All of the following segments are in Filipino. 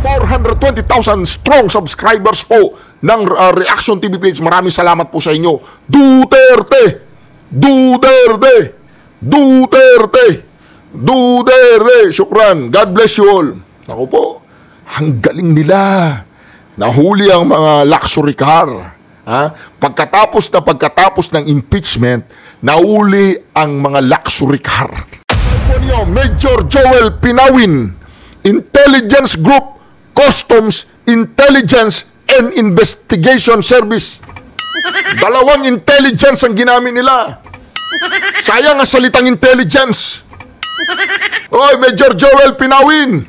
420,000 strong subscribers po ng Reaction TV page. Maraming salamat po sa inyo. Duterte! Duterte! Duterte! Duterte! Syukran. God bless you all. Ako po, ang galing nila. Nahuli ang mga luxury car. Pagkatapos ng impeachment, nahuli ang mga luxury car. Major Joel Pinawin, Intelligence Group, Customs, Intelligence and Investigation Service. Dalawang intelligence ang ginamit nila. Sayang ang salitang intelligence. Oy, Major Joel Pinawin.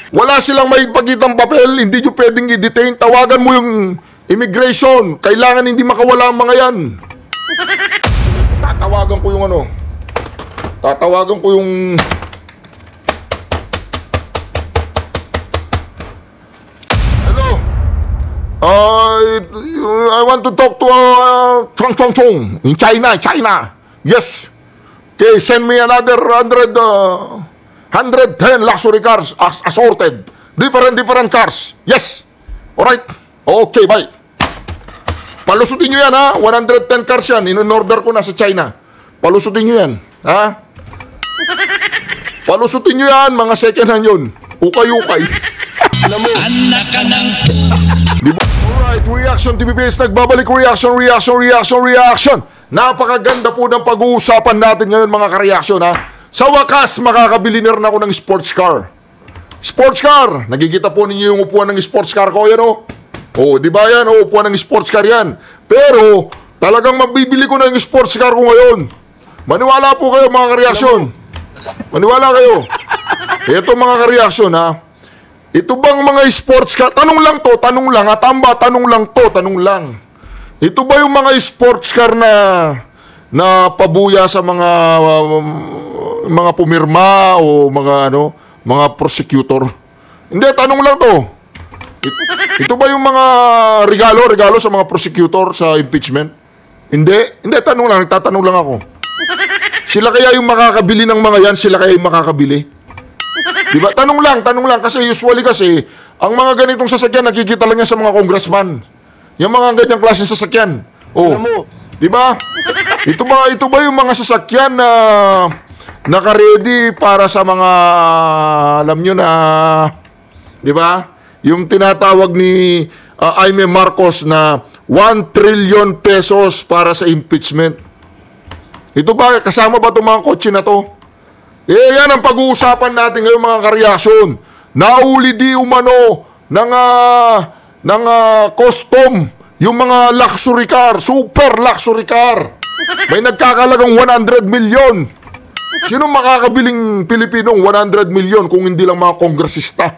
Wala silang may pagkitang papel, hindi nyo pwedeng i-detain. Tawagan mo yung immigration. Kailangan hindi makawala ang mga yan. Tatawagan ko yung Hello. I want to talk to Chong in China. Yes. Okay, send me another 110 luxury cars assorted. Different cars. Yes. Alright. Okay, bye. Palusutin nyo yan, ha? 110 cars yan. In-order ko na sa China. Palusutin nyo yan. Ha? Palusutin nyo yan. Mga second hand yun. Ukay-ukay. Alam mo. Anak ka ng... Alright, Reaction TVPS. Nagbabalik reaction. Napakaganda po ng pag-uusapan natin ngayon, mga ka-reaction, ha? Sa wakas, makakabili na rin ako ng sports car. Sports car! Nagigita po ninyo yung upuan ng sports car ko, yan, o. Oh, di ba yan? O, upuan ng sports car yan. Pero, talagang mabibili ko na yung sports car ko ngayon. Maniwala po kayo, mga ka-reaction. Maniwala kayo. Ito, mga ka-reaction, ha? Ito bang mga sports car? Tanong lang, ha? Tamba, tanong lang. Ito ba yung mga sports car na pabuya sa mga pumirma o mga prosecutor? Hindi, tanong lang to. Ito ba yung mga regalo sa mga prosecutor sa impeachment? Hindi, nagtatanong lang ako. Sila kaya yung makakabili ng mga yan? Sila kaya yung makakabili? Diba? Tanong lang, kasi usually ang mga ganitong sasakyan nakikita lang yan sa mga congressman. Yung mga ganyang klaseng sasakyan. Oh, diba? Ito ba yung mga sasakyan na naka-ready para sa mga, alam nyo na, diba? Yung tinatawag ni Jaime Marcos na 1 trillion pesos para sa impeachment. Ito ba, kasama ba itong mga kotse na to? Yan ang pag-uusapan natin ngayon, mga ka-reaction. Nauli di umano ng custom yung mga luxury car, super luxury car. May nagkakalagang 100 million. Sino makakabiling Pilipinong 100 million kung hindi lang mga kongresista?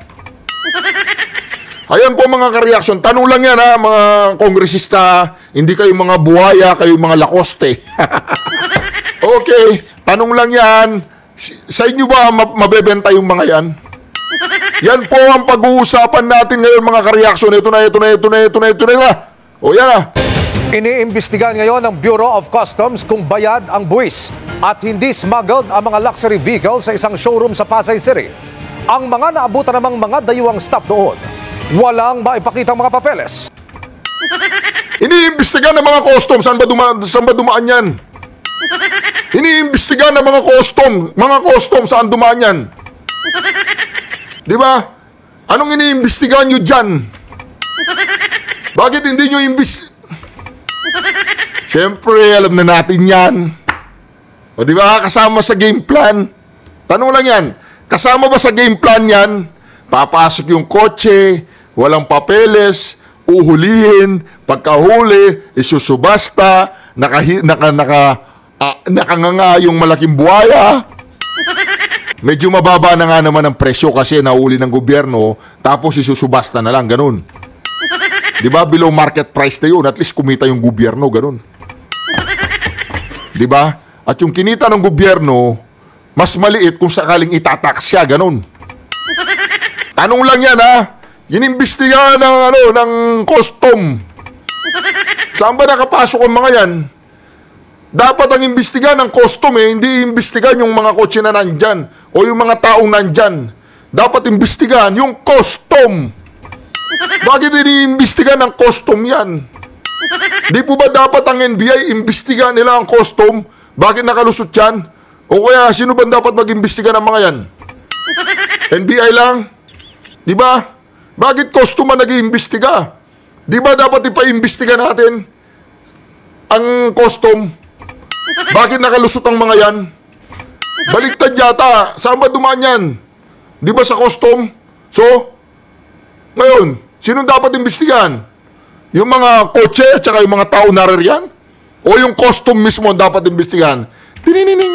Ayan po, mga ka-reaction. Tanong lang yan, ha, mga kongresista. Hindi kayo mga buhaya, kayo mga Lacoste. Okay, tanong lang yan. Sa inyo ba mabebenta yung mga yan? Yan po ang pag-uusapan natin ngayon, mga ka-reaction. Ito na. O yan na. Iniimbestigahan ngayon ng Bureau of Customs kung bayad ang buwis at hindi smuggled ang mga luxury vehicles sa isang showroom sa Pasay City. Ang mga naabutan namang mga dayuhang staff doon, walang maipakitang mga papeles. Iniimbestigahan ng mga customs. Saan ba dumaan yan? Iniimbestigahan ng mga custom, saan dumaan yan? Di ba? Anong iniimbestigahan nyo dyan? Bakit hindi nyo Siyempre, alam na natin yan. O di ba, kasama sa game plan? Tanong lang yan, kasama ba sa game plan yan? Papasok yung kotse, walang papeles, uhulihin, pagkahuli, isusubasta, nakanganga yung malaking buhaya. Medyo mababa na nga naman ang presyo kasi nauli ng gobyerno, tapos isusubasta na lang, ganun. Diba? Below market price na yun, at least kumita yung gobyerno, ganun. Diba? At yung kinita ng gobyerno, mas maliit kung sakaling itatax siya, ganun. Tanong lang yan, ha? Inimbestigahan ng custom. Saan ba nakapasok ang mga yan? Dapat ang imbestigahan ng custom, hindi imbestigahan yung mga kotse na nandyan o yung mga taong nandyan. dapat imbestigahan yung custom. Bakit iniimbestigahan ng custom yan? Di po ba dapat ang NBI imbestigahan nila ang custom? Bakit nakalusot yan? O kaya, sino ba dapat mag-imbestiga ng mga yan? NBI lang? Di ba? Bakit custom ang nag-iimbestiga? Di ba dapat ipa-imbestiga natin ang custom? Bakit nakalusot ang mga yan? Baliktad yata. Saan ba dumaan yan? Di ba sa custom? So, ngayon, sino dapat imbestigahan? Yung mga kotse at saka yung mga tao naririyan? O yung custom mismo ang dapat imbestigahan? Tinining.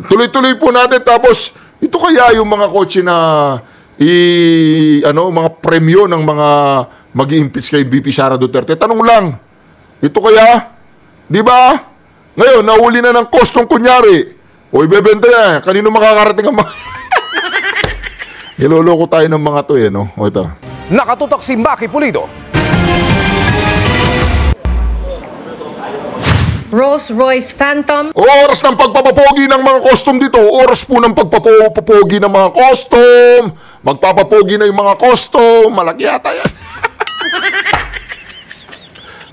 Tuloy-tuloy po natin. Tapos, ito kaya yung mga kotse na mga premyo ng mga mag-i-impeach kay BP Sara Duterte. Tanong lang, ito kaya? Di ba? Ngayon, nahuli na ng custom kunyari. O ibebenta na. Kanino makakarating ang mga... Niloloko tayo ng mga to no? O ito. Nakatutok si Maki Pulido. Rolls-Royce Phantom. Oras ng pagpapapogi ng mga custom dito. Oras po ng pagpapapogi ng mga custom. Magpapapogi na yung mga custom. Malaki yata yan.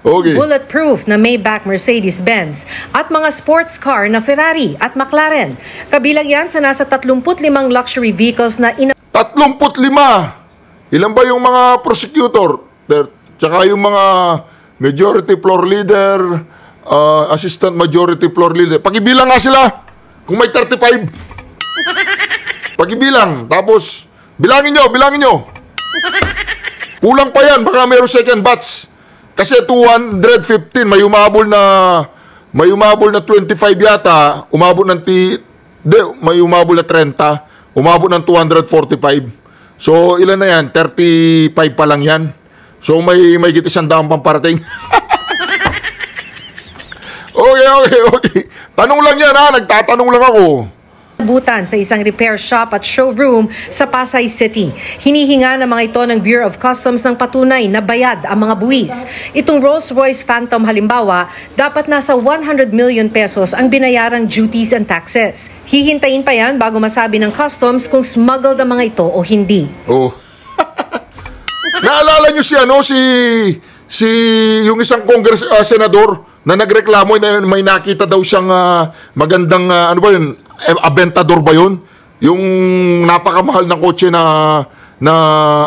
Okay. Bulletproof na Maybach Mercedes-Benz at mga sports car na Ferrari at McLaren. Kabilang yan sa nasa 35 luxury vehicles na 35! Ilan ba yung mga prosecutor? Tsaka yung mga majority floor leader, assistant majority floor leader. Pakibilang nga sila kung may 35. Pakibilang. Tapos, bilangin nyo. Kulang pa yan. Baka mayroong second batch. Kasi 215, may umabol na 25 yata, may umabol na 30, umabol ng 245. So, ilan na yan? 35 pa lang yan. So, may higit 100 pang parating. Okay. Tanong lang yan ha, nagtatanong lang ako. butan sa isang repair shop at showroom sa Pasay City. Hinihinga ng mga ito ng Bureau of Customs ng patunay na bayad ang mga buwis. Itong Rolls-Royce Phantom halimbawa, dapat nasa 100 million pesos ang binayarang duties and taxes. Hihintayin pa yan bago masabi ng customs kung smuggled ang mga ito o hindi. Oh. Naalala niyo si yung isang senador na nagreklamo na may nakita daw siyang magandang ano ba yun? Aventador ba yun? Yung napakamahal na kotse na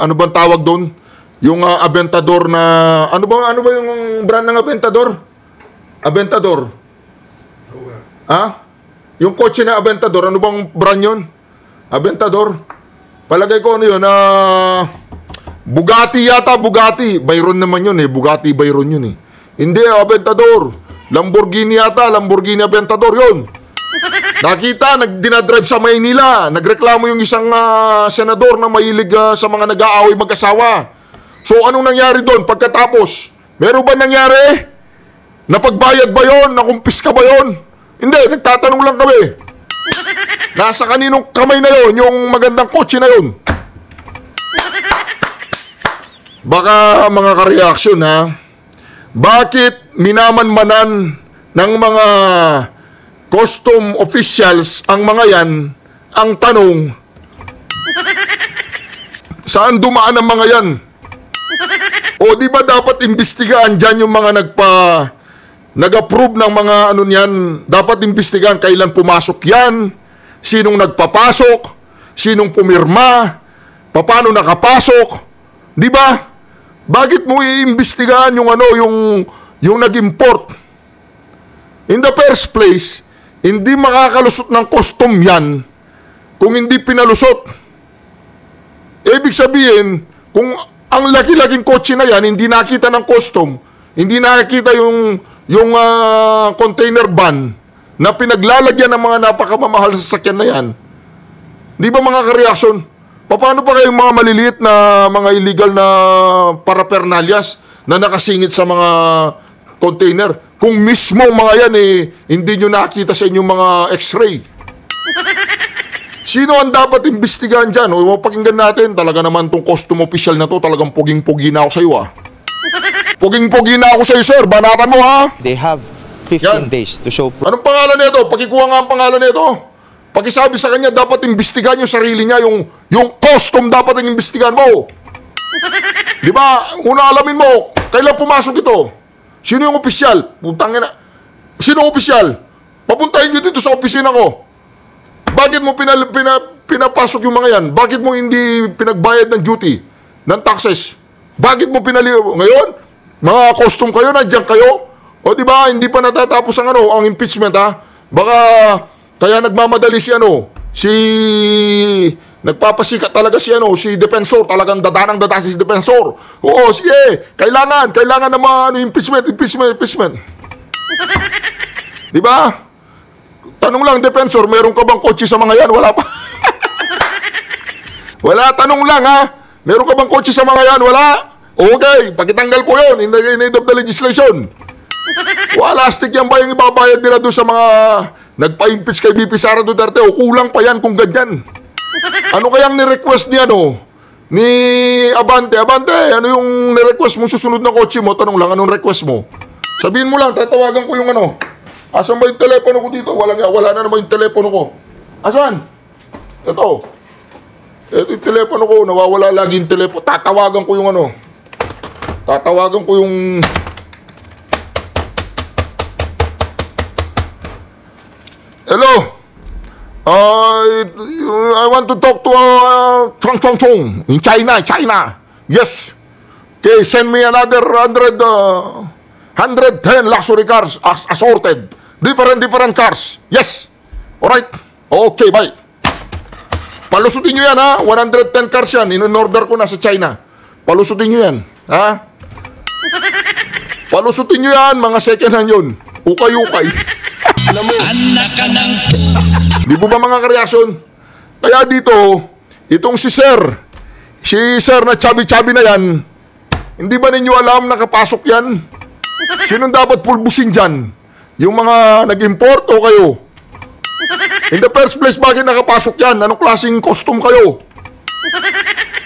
ano bang tawag doon? Yung Aventador na ano ba yung brand ng Aventador? Aventador. Yung kotse na Aventador, ano bang brand yun? Aventador. Palagay ko ano yun, Bugatti yata, Bugatti. Bayron naman yun Bugatti, Bayron yun Hindi, Aventador. Lamborghini yata, Lamborghini Aventador yun. Nakita, dinadrive sa Maynila. Nagreklamo yung isang senador na mahilig sa mga nag-aaway mag-asawa. So, anong nangyari doon? Pagkatapos, meron ba nangyari? Napagbayad ba yun? Nakumpiska ba yun? Hindi, nagtatanong lang kami. Nasa kaninong kamay na yun, yung magandang kotse na yun? Baka mga ka-reaction bakit minamanmanan ng mga custom officials ang mga yan? Ang tanong, saan dumaan ang mga yan? O di ba dapat imbestigahan dyan yung mga nag-approve ng mga ano niyan? Dapat imbestigahan kailan pumasok yan, sinong nagpapasok, sinong pumirma, paano nakapasok, di ba? Bakit mo iimbestigahan yung yung nag-import? In the first place, hindi makakalusot ng custom yan kung hindi pinalusot. Ibig sabihin, kung ang laki-laking kotse na yan, hindi nakita ng custom, hindi nakita yung container van na pinaglalagyan ng mga napakamamahal sa sasakyan na yan, di ba mga ka-reaction? Paano pa kayong mga maliliit na mga illegal na parapernalyas na nakasingit sa mga container? Kung mismo mga yan hindi nyo nakita sa inyong mga x-ray. Sino ang dapat imbestigahan dyan? O pakinggan natin, talaga naman tong custom official na to, talagang puging-pugi na ako sa iyo Puging-pugi na ako sa iyo, sir. Banatan mo They have 15 days to show proof. Anong pangalan nito? Pakikuha nga ang pangalan nito. Pakisabi sa kanya, dapat imbestigahan yung sarili niya, yung custom dapat ang imbestigahan mo. Di ba? Una alamin mo, kailan pumasok ito? Sino yung opisyal? Putangin na. Sino yung opisyal? Papuntahin nyo dito sa opisina ko. Bakit mo pinapasok yung mga yan? Bakit mo hindi pinagbayad ng duty, ng taxes? Bakit mo Ngayon, mga custom kayo, nandiyan kayo. O di ba, hindi pa natatapos ang impeachment, ha? Baka kaya nagmamadali nagpapasikat talaga si Defensor, talagang dadanang si Defensor. Oo, sige, kailangan naman impeachment. Di ba? Tanong lang, Defensor, meron ka bang kotse sa mga yan? Wala pa. Wala, tanong lang, ha? Meron ka bang kotse sa mga yan? Wala. Okay, pakitanggal po yun in the need of the legislation. Wala, stick yan ba yung ibabayad nila doon sa mga nagpa-impeach kay BP Sara Duterte? O kulang pa yan kung ganyan. Ano kayang ni-request ni ni Abante? Abante, ano yung ni-request mo susunod na kotse mo? Tanong lang, anong request mo? Sabihin mo lang, tatawagan ko yung Asan ba yung telepono ko dito? Wala na naman yung telepono ko. Asan? Ito yung telepono ko, nawawala lagi yung telepono. Tatawagan ko yung Hello? I want to talk to Chong in China. Yes. Okay, send me another 110 luxury cars assorted. Different cars. Yes. Alright. Okay, bye. Palusutin nyo yan, ha? 110 cars yan. In-order ko na sa China. Palusutin nyo yan. Ha? Palusutin nyo yan. Mga second hand yun. Ukay-ukay. Alam mo. Di po ba mga kareaksyon? Kaya dito, itong si Sir na chubby na yan, hindi ba ninyo alam nakapasok yan? Sinong dapat pulbusin dyan? Yung mga nag-import o kayo? In the first place, bakit nakapasok yan? Anong klaseng costume kayo?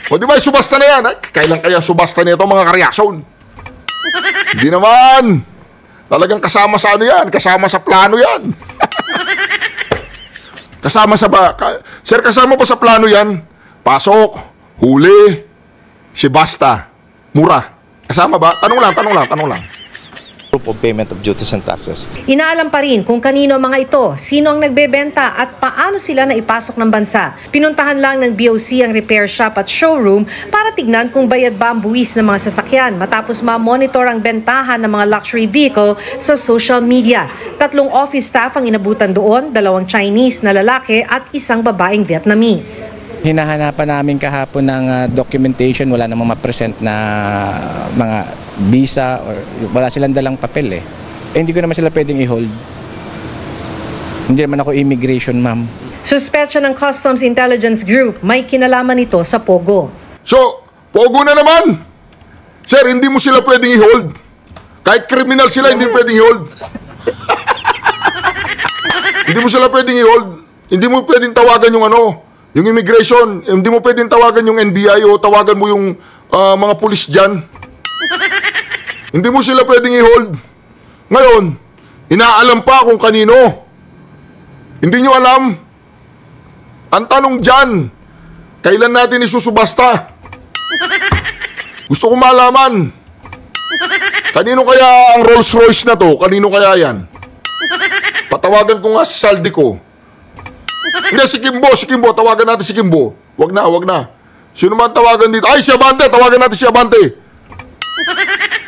O di ba, subasta na yan? Kailan kaya subasta nito mga kareaksyon? Hindi naman. Talagang kasama sa yan? Kasama sa plano yan. Sir, kasama pa sa plano yan? Pasok, huli, subasta, mura. Kasama ba? Tanong lang. Proof of payment of duties and taxes. Inaalam pa rin kung kanino mga ito, sino ang nagbebenta at paano sila naipasok ng bansa. Pinuntahan lang ng BOC ang repair shop at showroom para tignan kung bayad ba ang buwis ng mga sasakyan matapos ma-monitor ang bentahan ng mga luxury vehicle sa social media. 3 office staff ang inabutan doon, 2 Chinese na lalaki at 1 babaeng Vietnamese. Hinahanapan namin kahapon ng documentation, wala namang ma-present na mga visa or wala silang dalang papel eh. Hindi ko naman sila pwedeng i-hold. Hindi naman ako immigration, ma'am. Suspetsya ng Customs Intelligence Group, may kinalaman ito sa Pogo. So, Pogo na naman! Sir, hindi mo sila pwedeng i-hold. Kahit kriminal sila, hindi pwedeng i-hold. Hindi mo sila pwedeng i-hold. Hindi mo pwedeng tawagan yung immigration. Hindi mo pwedeng tawagan yung NBI o tawagan mo yung mga pulis dyan. Hindi mo sila pwedeng i-hold. Ngayon, inaalam pa kung kanino. Hindi nyo alam. Ang tanong dyan, kailan natin isusubasta? Gusto ko malaman. Kanino kaya ang Rolls Royce na to? Kanino kaya yan? Patawagan ko nga si Saldico. Hindi, si Kimbo. Tawagan natin si Kimbo. Wag na. Sino man tawagan dito? Ay, si Abante. Tawagan natin si Abante.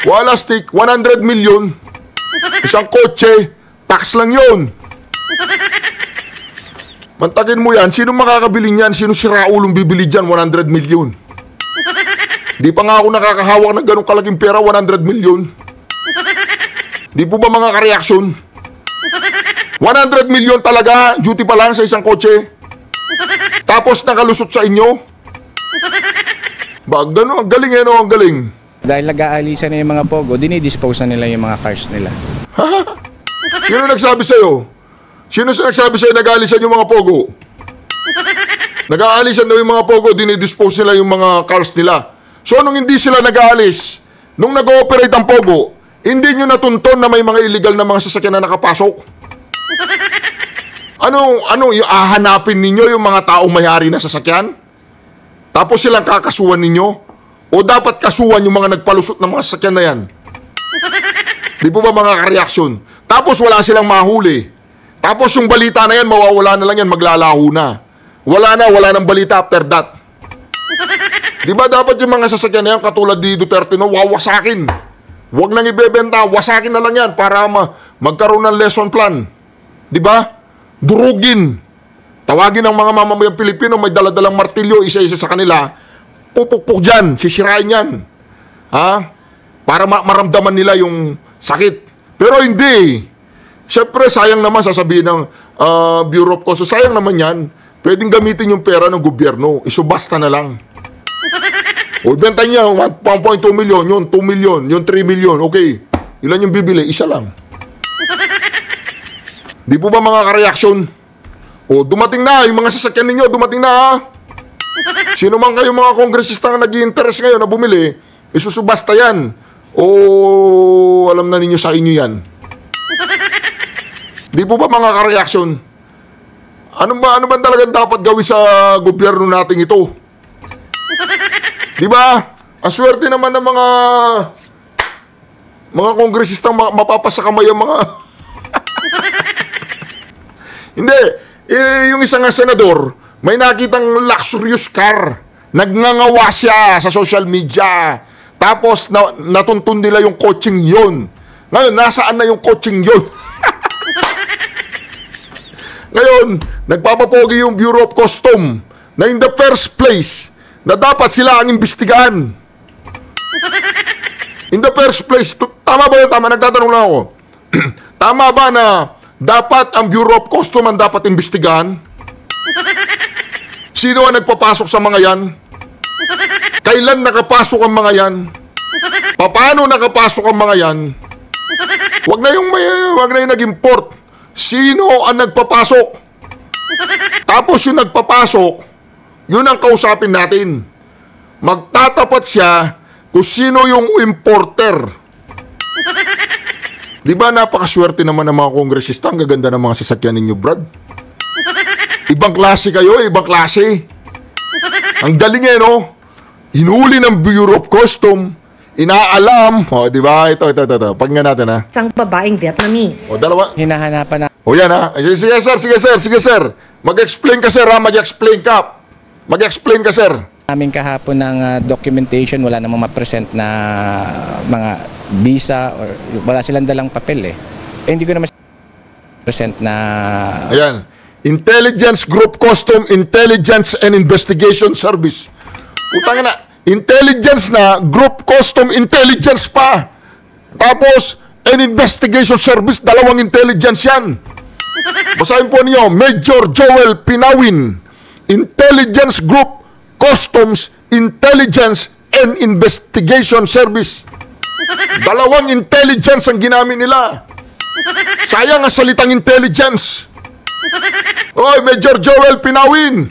Wala stick. 100 million. Isang kotse. Tax lang yun. Mantagin mo yan. Sino makakabili niyan? Sino si Raulong bibili dyan? 100 million. Di pa nga ako nakakahawak ng ganong kalaking pera. 100 million. Di po ba mga kareaksyon? 100 million talaga, duty pa lang sa isang kotse. Tapos nakalusot sa inyo. Ba, gano'n, ang galing ang galing. Dahil nag-aalisan na yung mga Pogo, dinidispose na nila yung mga cars nila. Sino nagsabi sa'yo? Sino nagsabi sa'yo nag-aalisan yung mga Pogo? Nag-aalisan daw yung mga Pogo, dinidispose nila yung mga cars nila. So, nung hindi sila nag-aalis, nung nag-ooperate ang Pogo, hindi nyo natunton na may mga illegal na mga sasakyan na nakapasok. Hahanapin ninyo yung mga taong may-ari na sasakyan? Tapos silang kakasuhan ninyo? O dapat kasuhan yung mga nagpalusot ng mga sasakyan na yan? Di po ba mga kareaksyon? Tapos wala silang mahuli. Tapos yung balita na yan, mawawala na lang yan, maglalaho na. Wala nang balita after that. Di ba dapat yung mga sasakyan na yan, katulad ni Duterte, no, wawasakin. Huwag nang ibebenta, wasakin na lang yan para magkaroon ng lesson plan. Di ba? Durugin. Tawagin ng mga mamamayang Pilipino, may daladalang martilyo, isa-isa sa kanila, pupukpuk dyan, sisirain yan. Ha? Para maramdaman nila yung sakit. Pero hindi. Siyempre, sayang naman sasabihin ng Bureau of Customs, sayang naman yan. Pwedeng gamitin yung pera ng gobyerno. Isubasta na lang. O, ibenta niya, 1.2 million, yun 2 million, yun 3 million. Okay. Ilan yung bibili? Isa lang. Di po ba mga kareaksyon? O, dumating na. Yung mga sasakyan ninyo, dumating na ha. Sino man kayo mga kongresista na nag-i-interest ngayon na bumili, isusubasta yan. O, alam na ninyo sa inyo yan. Di po ba mga kareaksyon? Ano ba talagang dapat gawin sa gobyerno nating ito? Di ba? Ang swerte naman ng mga kongresistang mapapasa kamay ang mga... Hindi. Yung isang senador, may nakitang luxurious car. Nagngangawa siya sa social media. Tapos natuntun nila yung coaching yun. Ngayon, nasaan na yung coaching yun? Ngayon, nagpapapogi yung Bureau of Customs na in the first place, na dapat sila ang imbestigahan. In the first place, tama ba yun? Tama, nagtatanong lang ako. Tama ba na dapat ang Bureau of Customs ang dapat imbestigahan? Sino ang nagpapasok sa mga yan? Kailan nakapasok ang mga yan? Paano nakapasok ang mga yan? Wag na yung nag-import. Sino ang nagpapasok? Tapos yung nagpapasok, yun ang kausapin natin. Magtatapat siya kung sino yung importer. Di ba napakaswerte naman ng mga kongresista? Ang gaganda ng mga sasakyan ninyo, Brad. Ibang klase kayo, ibang klase. Ang galing no? Hinuli ng Bureau of Customs. Inaalam. O, di ba? Ito. Pakinggan natin, ha? Isang babaeng Vietnamese. O, dalawa. Hinahanapan na O, yan, ha? Sige, sir. Mag-explain ka, sir, ha? Mag-explain ka, sir. namin kahapon ng documentation, wala namang ma-present na mga visa or wala silang dalang papel eh. Hindi ko naman present na... Ayan. Intelligence Group Custom Intelligence and Investigation Service. Utang na. Intelligence na, Group Custom Intelligence pa. Tapos, an Investigation Service, dalawang intelligence yan. Basahin po niyo, Major Joel Pinawin, Intelligence Group Customs Intelligence and Investigation Service. Dalawang intelligence ang ginamit nila. Sayang ang salitang intelligence. Oy, Major Joel Pinawin.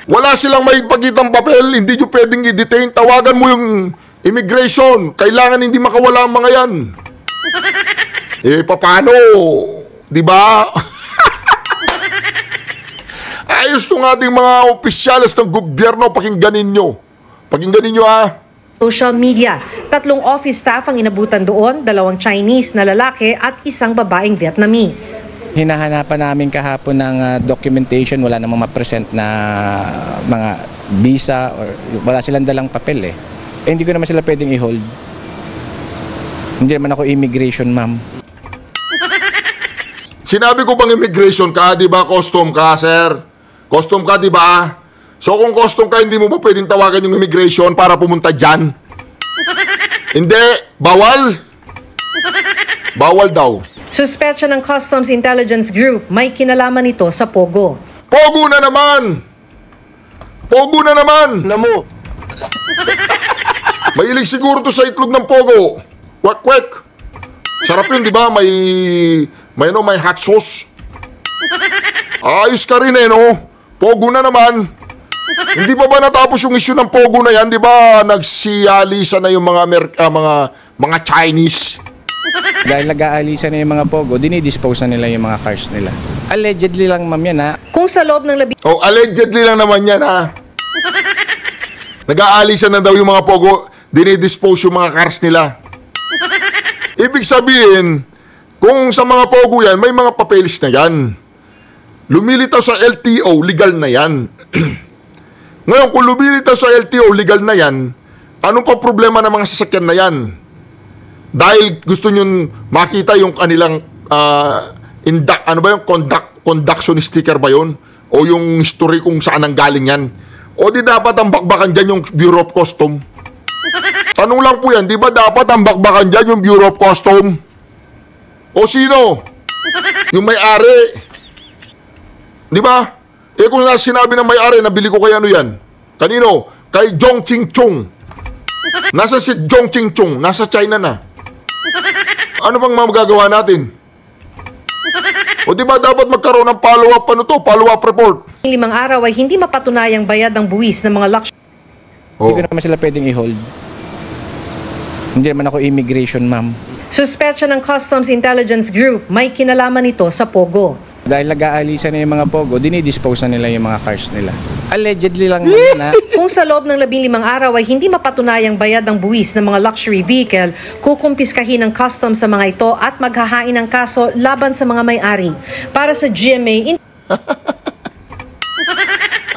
Wala silang may pagitang papel, hindi nyo pwedeng i-detain. Tawagan mo yung immigration. Kailangan hindi makawala ang mga yan. Eh, paano? Diba? Ayos itong ating mga opisyalis ng gobyerno, pakingganin nyo. Pakingganin nyo, ha? Social media. 3 office staff ang inabutan doon, 2 Chinese na lalaki at 1 babaeng Vietnamese. Hinahanapan namin kahapon ng documentation, wala namang ma-present na mga visa or wala silang dalang papel eh. Hindi ko naman sila pwedeng i-hold. Hindi naman ako immigration, ma'am. Sinabi ko bang immigration ka, di ba? Custom ka, sir. Custom ka, di ba? So kung custom ka, hindi mo ba pwedeng tawagan yung immigration para pumunta dyan? Hindi. Bawal. Bawal daw. Suspetsya ng Customs Intelligence Group, may kinalaman ito sa Pogo. Pogo na naman! Pogo na naman! Namo. Mahilig siguro to sa itlog ng Pogo. Kwek-kwek. Sarap yun, di ba? May hot sauce. Ayos ka rin no? Pogo na naman. Hindi pa ba natapos yung issue ng Pogo na yan? Di ba nagsiyalisa na yung mga Chinese? Dahil nag-aalisan na yung mga pogo, dinidispose na nila yung mga cars nila. Allegedly lang, ma'am, yan, ha? Kung sa loob ng Oh, allegedly lang naman yan, ha? Nag-aalisan na daw yung mga pogo, dinidispose yung mga cars nila. Ibig sabihin, kung sa mga pogo yan, may mga papeles na yan. Lumilitaw sa LTO, legal na yan. Ngayon, kung lumilitaw sa LTO, legal na yan, ano pa problema ng mga sasakyan na yan? Dahil gusto nyo makita yung kanilang conduction sticker ba yun? O yung history kung saan ang galing yan? O di dapat ang bakbakan dyan yung Bureau of Custom? Tanong lang po yan, di ba dapat ang bakbakan dyan yung Bureau of Custom? O sino? Yung may-ari. Di ba? Eh kung sinabi ng may-ari, nabili ko kay ano yan? Kanino? Kay Jong Ching Chung. Nasa si Jong Ching Chung? Nasa China na. Ano bang magagawa natin? O di ba dapat magkaroon ng follow-up follow-up report? 5 araw ay hindi mapatunayang bayad ng buwis ng mga luxury Hindi ko naman sila pwedeng i-hold. Hindi naman ako immigration, ma'am. Suspetsya ng Customs Intelligence Group may kinalaman ito sa Pogo. Dahil nag-aalisan na yung mga pogo, dinidispose na nila yung mga cars nila. Allegedly lang, ma'am, na. Kung sa loob ng 15 araw ay hindi mapatunayang bayad ng buwis ng mga luxury vehicle, kukumpiskahin ng customs sa mga ito at maghahain ng kaso laban sa mga may-ari. Para sa GMA...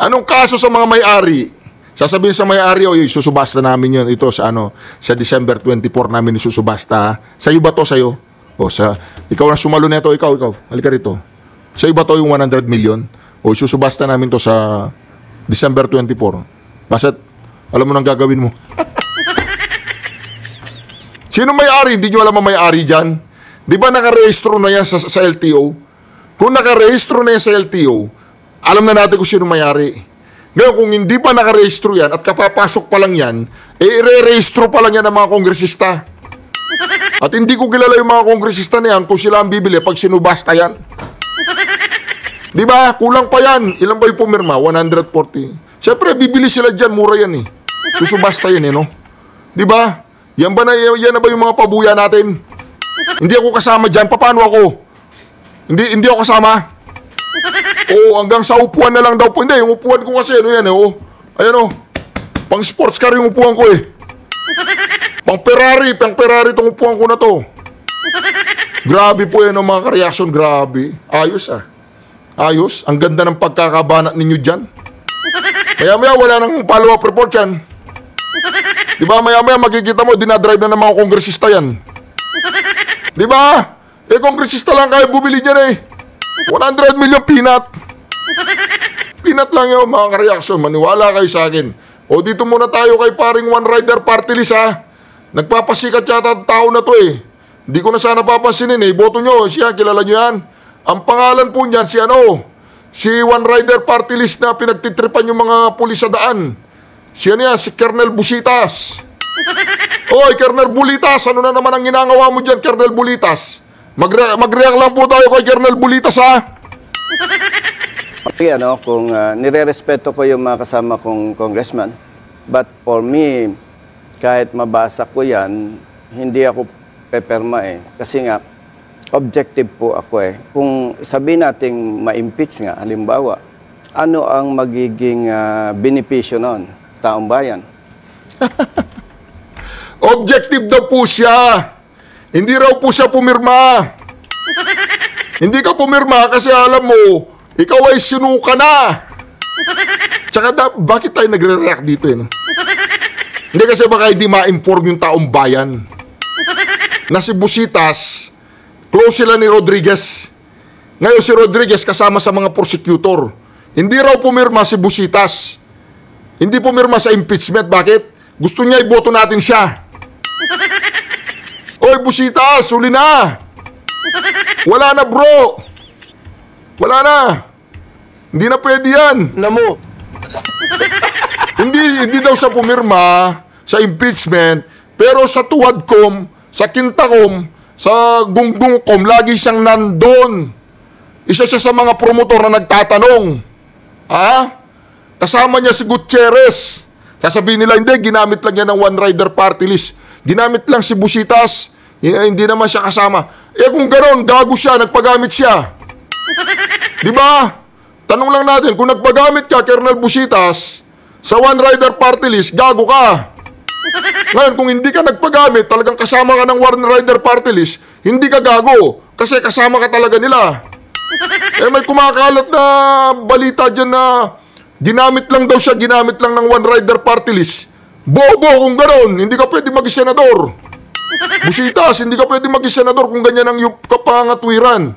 Anong kaso sa mga may-ari? Sasabihin sa may-ari, susubasta namin yun. Ito sa December 24 namin isusubasta. Sa'yo ba to, sa'yo? Ikaw na sumalo neto, ikaw. Halika rito. Sa'yo ba to yung 100 million? O isusubasta namin to sa December 24. Basta't, alam mo nang gagawin mo. Sino may-ari? Hindi nyo alam ang may-ari dyan? Di ba nakarehistro na yan sa LTO? Kung nakarehistro na yan sa LTO, alam na natin kung sino may-ari. Ngayon, kung hindi pa nakarehistro yan at kapapasok pa lang yan, i-re-rehistro pa lang yan ng mga kongresista. At hindi ko kilala yung mga kongresista na yan kung sila ang bibili pag sinubasta yan. Di ba? Kulang pa yan. Ilan ba yung pumirma? 140. Siyempre, bibili sila dyan. Mura yan eh. Susubasta yan eh, no? Di ba? Yan ba ba yung mga pabuya natin? Hindi ako kasama dyan. Paano ako? Hindi ako kasama. Hanggang sa upuan na lang daw po. Hindi, yung upuan ko kasi, yan eh, Ayan pang sports car yung upuan ko eh. Pang Ferrari itong upuan ko na to. Grabe po yan ang mga ka-reaction, grabe. Ayos Ayos, ang ganda ng pagkakabanat ninyo dyan. Maya-maya wala nang follow-up report yan. Diba, maya-maya makikita mo, dinadrive na ng mga kongresista yan. Diba? Kongresista lang kaya bumili dyan eh. 100 million peanut. Peanut lang yun, mga ka-reaction. Maniwala kayo sa akin. Dito muna tayo kay paring One Rider Party List, ha. Nagpapasikat yata ang tao na to eh. Hindi ko na sana papansinin eh. Boto nyo, siya, kilala nyo yan. Ang pangalan po niyan, si One Rider Party List na pinagtitripan yung mga pulis sa daan. Si Colonel Busitas. Oy, Colonel Bulitas, ano na naman ang ginagawa mo dyan, Colonel Bulitas? Mag-react lang po tayo kay Colonel Bulitas, ha? Okay, kung nire-respeto ko yung mga kasama kong congressman, but for me, kahit mabasa ko yan, hindi ako peperma eh. Kasi nga, objective po ako eh. Kung sabihin natin ma-impeach nga, halimbawa, ano ang magiging benepisyo nun? Taong bayan. Objective daw po siya. Hindi raw po siya pumirma. Hindi ka pumirma kasi alam mo, ikaw ay sinuka na. Tsaka bakit tayo nagre-react dito eh? No? Hindi kasi baka hindi ma-inform yung taong bayan. Na si Busitas, close sila ni Rodriguez. Ngayon si Rodriguez kasama sa mga prosecutor. Hindi raw pumirma si Busitas. Hindi pumirma sa impeachment. Bakit? Gusto niya iboto natin siya. Oy, Busitas, huli na. Wala na, bro. Wala na. Hindi na pwede yan. Namo. Hindi daw siya pumirma sa impeachment, pero sa Tuwadcom, sa Quintacom, sa Gunggungcom, lagi siyang nandun. Isa siya sa mga promotor na nagtatanong. Kasama niya si Gutierrez. Sasabihin nila, hindi, ginamit lang yan ng One Rider Party List. Ginamit lang si Busitas. hindi naman siya kasama. Eh kung gano'n, gago siya, nagpagamit siya. Di ba? Tanong lang natin, kung nagpagamit ka, Colonel Busitas, sa One Rider Party List, gago ka. Ngayon, kung hindi ka nagpagamit, talagang kasama ka ng One Rider Party List, hindi ka gago. Kasi kasama ka talaga nila. Eh may kumakalat na balita dyan na ginamit lang daw siya, ginamit lang ng One Rider Party List. Bobo kung gano'n, hindi ka pwede maging senador. Busitas, hindi ka pwede maging senador kung ganyan ang iyong kapangatwiran.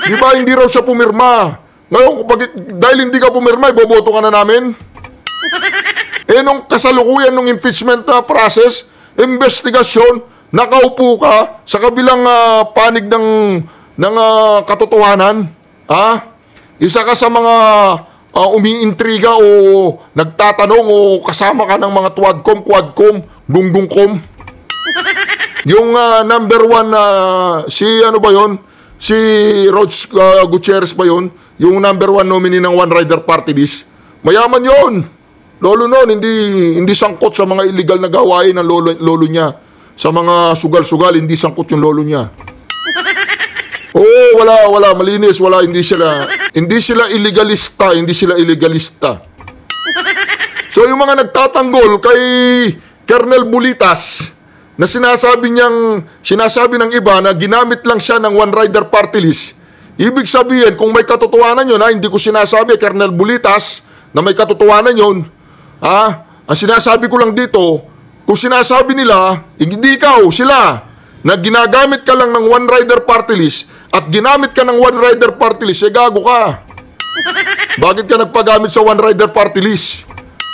Di ba, hindi raw siya pumirma. Ngayon, dahil hindi ka pumirma, iboboto ka na namin? Eh, nung kasalukuyan ng impeachment process, investigasyon, nakaupo ka sa kabilang panig ng katotohanan. Isa ka sa mga umiintriga o nagtatanong o kasama ka ng mga tuwadcom, quadcom, gunggungkom. Yung number one, si ano ba yon? Si Rods Gutierrez ba yon? Yung number one nominee ng One Rider Party List. Mayaman yon. Lolo noon, hindi sangkot sa mga illegal na gawain ng lolo niya. Sa mga sugal-sugal, hindi sangkot yung lolo niya. Oo, wala, malinis, wala, hindi sila illegalista. So yung mga nagtatanggol kay Colonel Bulitas, na sinasabi ng iba na ginamit lang siya ng One Rider Party List, ibig sabihin, kung may katotohanan yun, hindi ko sinasabi, Colonel Bulitas, na may katotohanan yun, ang sinasabi ko lang dito, kung sinasabi nila, hindi ikaw, sila, na ginagamit ka lang ng One Rider Party List at ginamit ka ng One Rider Party List, gago ka. Bakit ka nagpagamit sa One Rider Party List?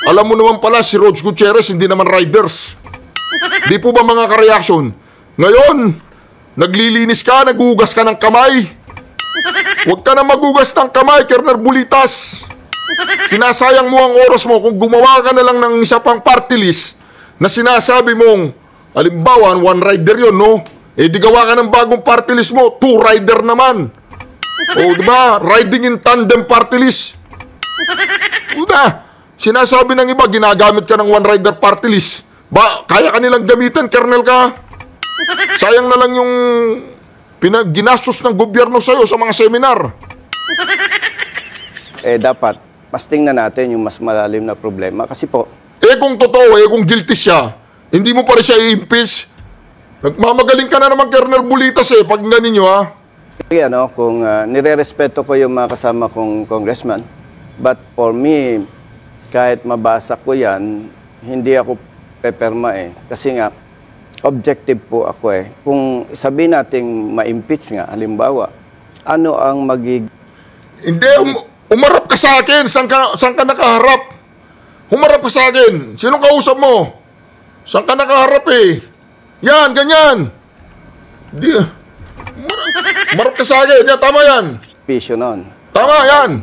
Alam mo naman pala, si Rods Gutierrez, hindi naman riders. Di po ba mga ka-reaction? Ngayon, naglilinis ka, nagugas ka ng kamay. Huwag ka na magugas ng kamay, Colonel Bulitas. Sinasayang mo ang oras mo kung gumawa ka na lang ng isa pang party list na sinasabi mong, halimbawa, one rider yun, no? Eh, di gawa ka ng bagong party list mo, two rider naman. O, diba? Riding in tandem party list. Uda, sinasabi ng iba, ginagamit ka ng one rider party list. Ba, kaya ka nilang gamitin, Colonel ka? Sayang na lang yung ginastos ng gobyerno sa'yo sa mga seminar. Dapat, mas tingnan natin yung mas malalim na problema. Kasi po, kung totoo, kung guilty siya, hindi mo pa rin siya i-impeach. Nagmamagaling ka na naman, Colonel Bulitas, pakinggan ninyo, kung nire-respeto ko yung mga kasama kong congressman, but for me, kahit mabasa ko yan, hindi ako peperma Kasi nga, objective po ako Kung sabihin natin ma-impeach nga, halimbawa, ano ang Hindi, umarap ka sa akin. Saan ka nakaharap? Humarap ka sa akin. Sinong kausap mo? Saan ka nakaharap Yan, ganyan. Hindi. Umarap ka sa akin. Yan, tama yan. Pisyo nun. Tama yan.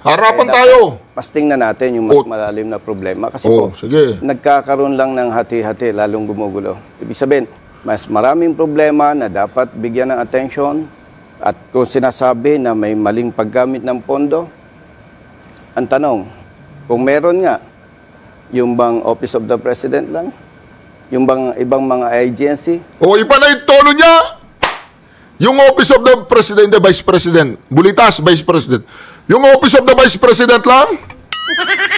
Harapan tayo. Mas tingnan natin yung mas malalim na problema. Kasi sige. Nagkakaroon lang ng hati-hati, lalong gumugulo. Ibig sabihin, mas maraming problema na dapat bigyan ng atensyon. At kung sinasabi na may maling paggamit ng pondo, ang tanong, kung meron nga, yung bang Office of the President lang? Yung bang ibang mga agency? Iba na yung tono niya. Yung Office of the President, the Vice President. Bulitas, Vice President. Yung Office of the Vice President lang?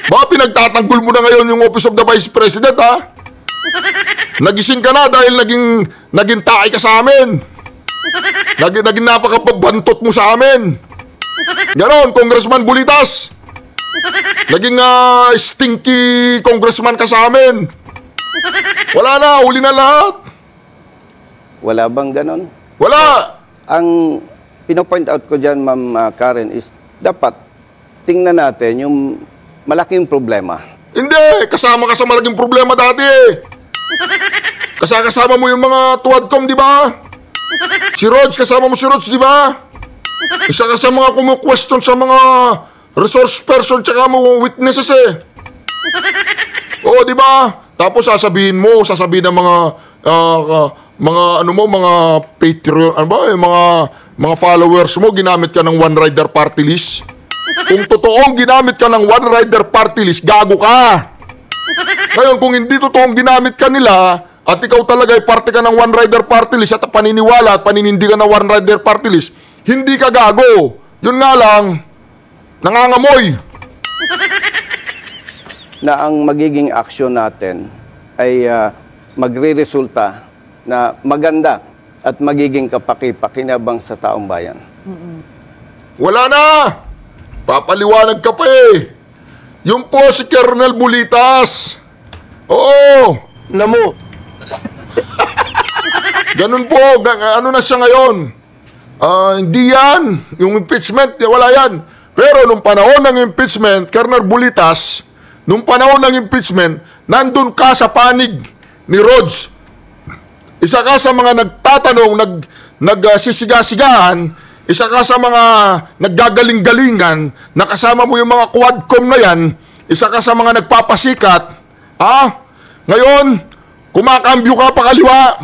Baka pinagtatanggol mo na ngayon yung Office of the Vice President, Nagising ka na dahil naging tae ka sa amin. Naging napakapabantot mo sa amin. Ganon, Congressman Bulitas. Naging stinky congressman ka sa amin. Wala na, huli na lahat. Wala bang ganon? Wala. Ang pinopoint out ko dyan, Ma'am Karen, is dapat tingnan natin yung malaking problema. Hindi, kasama ka sa malaking problema dati Kasama mo yung mga tuwadcom, di ba? Si Rods, kasama mo si Rods, di ba? Isa ka sa mga kumu-question sa mga resource person tsaka mo witnesses di ba? Tapos sasabihin ng mga Patreon, mga followers mo, ginamit ka ng One Rider Party List. Kung totoong ginamit ka ng One Rider Party List, gago ka. Ngayon, kung hindi totoong ginamit ka nila, at ikaw talaga ay parte ka ng one-rider party list at paniniwala at paninindigan ng one-rider party list, hindi ka gago. Yun nga lang, nangangamoy. Na ang magiging aksyon natin ay magre-resulta na maganda at magiging kapaki-pakinabang sa taong bayan. Wala na! Papaliwanag ka pa eh. Yung po si Colonel Bulitas. Oo. Namo. Ganun po. Ano na siya ngayon? Hindi yan. Yung impeachment, wala yan. Pero nung panahon ng impeachment, Colonel Bulitas, nung panahon ng impeachment, nandun ka sa panig ni Rhodes. Isa ka sa mga nagtatanong, nagsisiga-sigahan, isa ka sa mga naggagaling-galingan, nakasama mo yung mga quadcom na yan, isa ka sa mga nagpapasikat, ngayon, kumakambyo ka pa kaliwa.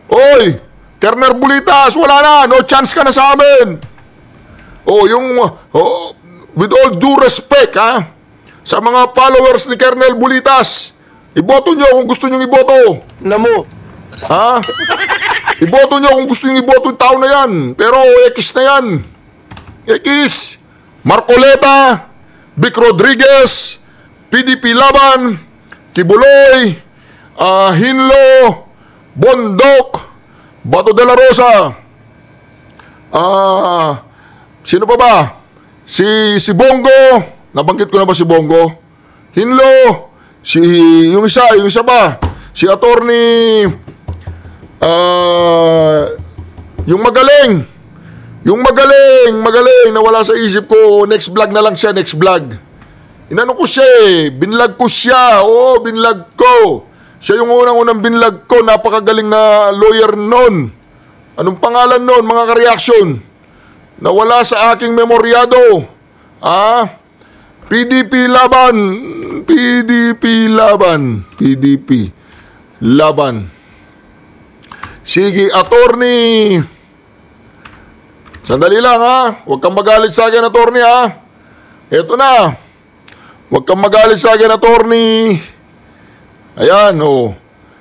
Oy, Colonel Bulitas, wala na, no chance ka na sa amin. With all due respect, sa mga followers ni Colonel Bulitas, iboto nyo kung gusto nyo iboto. Namo. Iboto nyo kung gusto nyo iboto yung tao na yan. Pero X na yan. X. Marcoleta, Vic Rodriguez, PDP Laban, Kibuloy, Hinlo, Bondok, Bato de la Rosa. Sino pa ba? Si Bongo. Nabanggit ko na ba si Bongo? Hinlo. Yung isa pa. Si attorney yung magaling na wala sa isip ko. Next vlog na lang siya, next vlog. Inano ko siya binlag ko siya. Binlag ko. Siya yung unang binlag ko. Napakagaling na lawyer noon. Anong pangalan noon, mga ka-reaction? Nawala sa aking memoryado. PDP Laban. Sige, attorney. Sandali lang Huwag kang magalit sa akin, attorney Eto na. Huwag kang magalit sa akin, attorney. Ayan,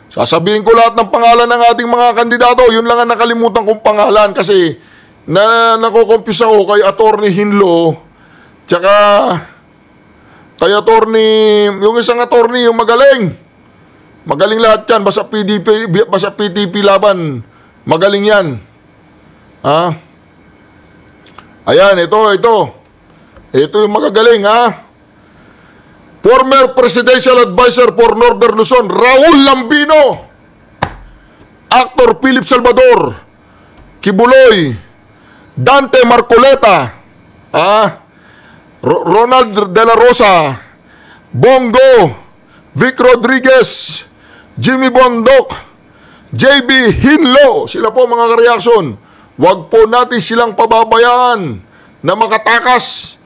sasabihin ko lahat ng pangalan ng ating mga kandidato. Yun lang ang nakalimutan kong pangalan kasi nakukumpisa ako kay attorney Hinlo. Tsaka kay attorney, yung isang attorney, yung magaling. Magaling lahat yan. Basta PDP Laban. Magaling yan. Ayan, ito. Ito yung magagaling, Former Presidential Advisor for Northern Luzon, Raul Lambino. Actor Philip Salvador. Kibuloy. Dante Marcoleta. Ronald de la Rosa. Bongo. Vic Rodriguez. Jimmy Bondok, JB Hinlo, sila po mga ka-reaction. Huwag po natin silang pababayaan na makatakas.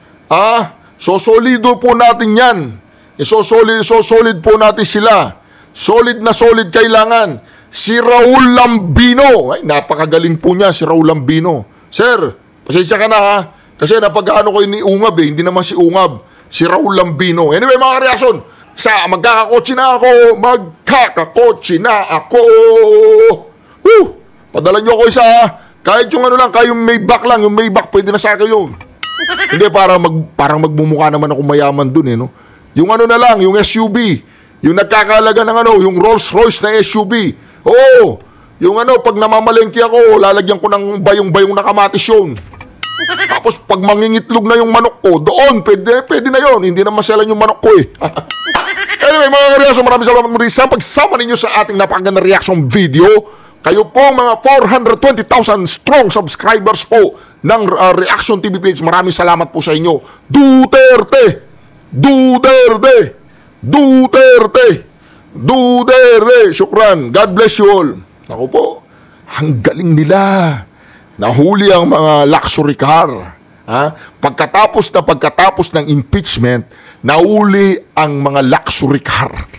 Sosolido po natin yan. Isosolid po natin sila. Solid na solid kailangan. Si Raul Lambino, ay napakagaling po niya si Raul Lambino. Sir, pasensya ka na kasi napag-ano ko ni Ungab hindi naman si Ungab, si Raul Lambino. Anyway mga ka-reaction, magkakakotse na ako. Padala nyo ako isa Kahit yung kahit yung Maybach lang, yung Maybach pwede na sa akin yun. Hindi, parang magmumukha naman ako mayaman dun no? Yung na lang, yung SUV. Yung nagkakalaga ng yung Rolls Royce na SUV. Oo, yung pag namamalengke ako, lalagyan ko ng bayong-bayong na kamatis yun. Tapos pag mangingitlog na yung manok ko, doon, pwede na yon. Hindi na maselan yung manok ko Anyway, mga ka-reaction, maraming salamat muli sa pagsama ninyo sa ating napakaganda reaction video. Kayo po mga 420,000 strong subscribers po ng Reaction TV page. Maraming salamat po sa inyo. Duterte! Syukran. God bless you all. Ako po, ang galing nila. Nahuli ang mga luxury car. Pagkatapos ng impeachment, nahuli ang mga luxury car.